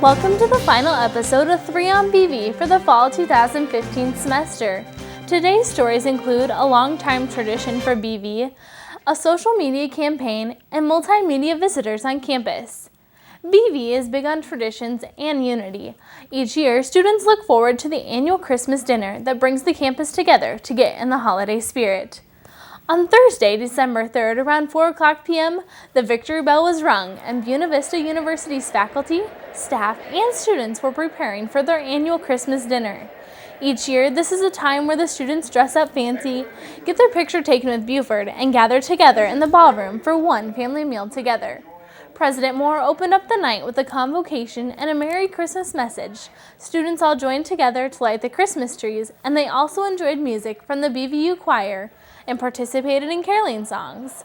Welcome to the final episode of 3 on BV for the fall 2015 semester. Today's stories include a long-time tradition for BV, a social media campaign, and multimedia visitors on campus. BV is big on traditions and unity. Each year, students look forward to the annual Christmas dinner that brings the campus together to get in the holiday spirit. On Thursday, December 3rd, around 4:00 p.m., the victory bell was rung, and Buena Vista University's faculty, staff, and students were preparing for their annual Christmas dinner. Each year, this is a time where the students dress up fancy, get their picture taken with Buford, and gather together in the ballroom for one family meal together. President Moore opened up the night with a convocation and a Merry Christmas message. Students all joined together to light the Christmas trees, and they also enjoyed music from the BVU choir and participated in caroling songs.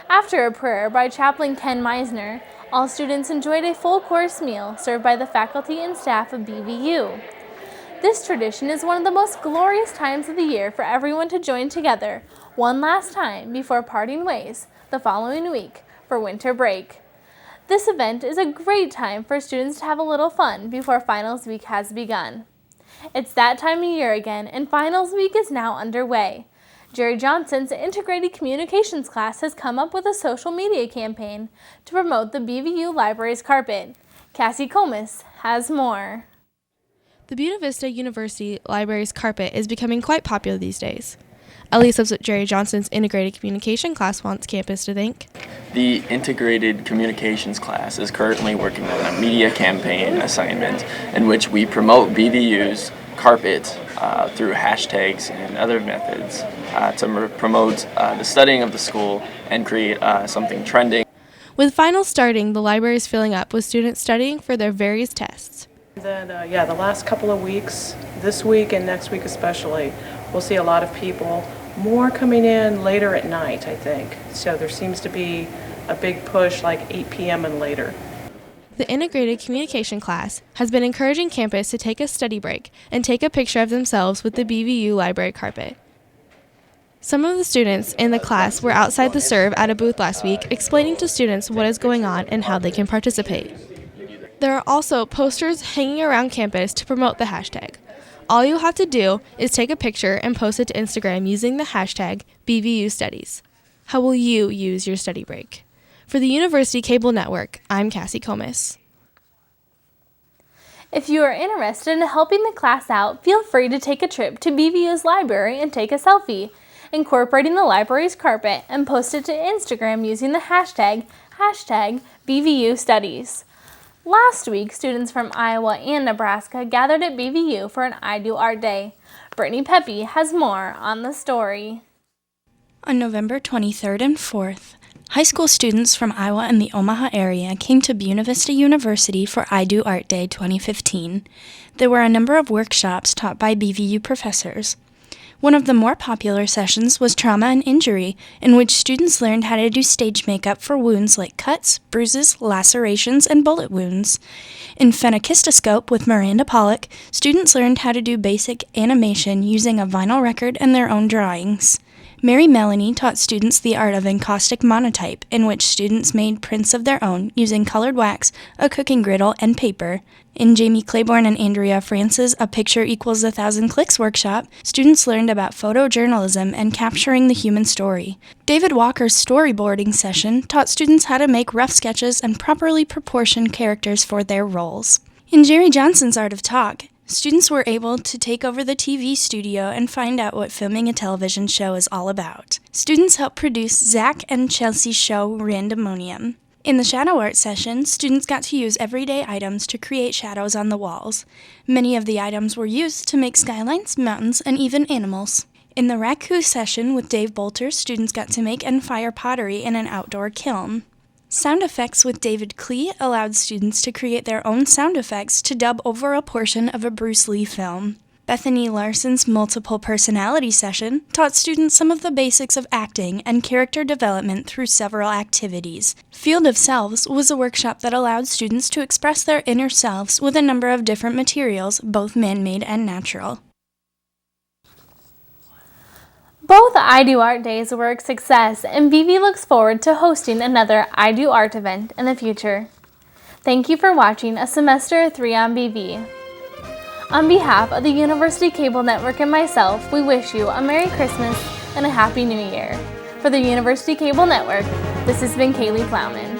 After a prayer by Chaplain Ken Meisner, all students enjoyed a full-course meal served by the faculty and staff of BVU. This tradition is one of the most glorious times of the year for everyone to join together one last time before parting ways the following week for winter break. This event is a great time for students to have a little fun before finals week has begun. It's that time of year again, and finals week is now underway. Jerry Johnson's integrated communications class has come up with a social media campaign to promote the BVU Library's carpet. Cassie Comas has more. The Buena Vista University Library's carpet is becoming quite popular these days. Ellie says what Jerry Johnson's integrated communication class wants campus to think. The integrated communications class is currently working on a media campaign assignment in which we promote BVU's carpet through hashtags and other methods to promote the studying of the school and create something trending. With finals starting, the library is filling up with students studying for their various tests. Then, the last couple of weeks, this week and next week especially, we'll see a lot of people, more coming in later at night, I think. So there seems to be a big push like 8 p.m. and later. The integrated communication class has been encouraging campus to take a study break and take a picture of themselves with the BVU library carpet. Some of the students in the class were outside the Serve at a booth last week explaining to students what is going on and how they can participate. There are also posters hanging around campus to promote the hashtag. All you'll have to do is take a picture and post it to Instagram using the hashtag BVU Studies. How will you use your study break? For the University Cable Network, I'm Cassie Comas. If you are interested in helping the class out, feel free to take a trip to BVU's library and take a selfie, incorporating the library's carpet, and post it to Instagram using the hashtag BVU Studies. Last week, students from Iowa and Nebraska gathered at BVU for an I Do Art Day. Brittany Pepe has more on the story. On November 23rd and 4th, high school students from Iowa and the Omaha area came to Buena Vista University for I Do Art Day 2015. There were a number of workshops taught by BVU professors. One of the more popular sessions was Trauma and Injury, in which students learned how to do stage makeup for wounds like cuts, bruises, lacerations, and bullet wounds. In Phenakistoscope with Miranda Pollock, students learned how to do basic animation using a vinyl record and their own drawings. Mary Melanie taught students the art of encaustic monotype, in which students made prints of their own using colored wax, a cooking griddle, and paper. In Jamie Claiborne and Andrea France's A Picture Equals 1,000 Clicks workshop, students learned about photojournalism and capturing the human story. David Walker's Storyboarding session taught students how to make rough sketches and properly proportion characters for their roles. In Jerry Johnson's Art of Talk, students were able to take over the TV studio and find out what filming a television show is all about. Students helped produce Zach and Chelsea's show Randomonium. In the shadow art session, students got to use everyday items to create shadows on the walls. Many of the items were used to make skylines, mountains, and even animals. In the Raku session with Dave Bolter, students got to make and fire pottery in an outdoor kiln. Sound Effects with David Klee allowed students to create their own sound effects to dub over a portion of a Bruce Lee film. Bethany Larson's Multiple Personality session taught students some of the basics of acting and character development through several activities. Field of Selves was a workshop that allowed students to express their inner selves with a number of different materials, both man-made and natural. Both I Do Art Days were a success, and BV looks forward to hosting another I Do Art event in the future. Thank you for watching a semester 3 on BV. On behalf of the University Cable Network and myself, we wish you a Merry Christmas and a Happy New Year. For the University Cable Network, this has been Kaylee Plowman.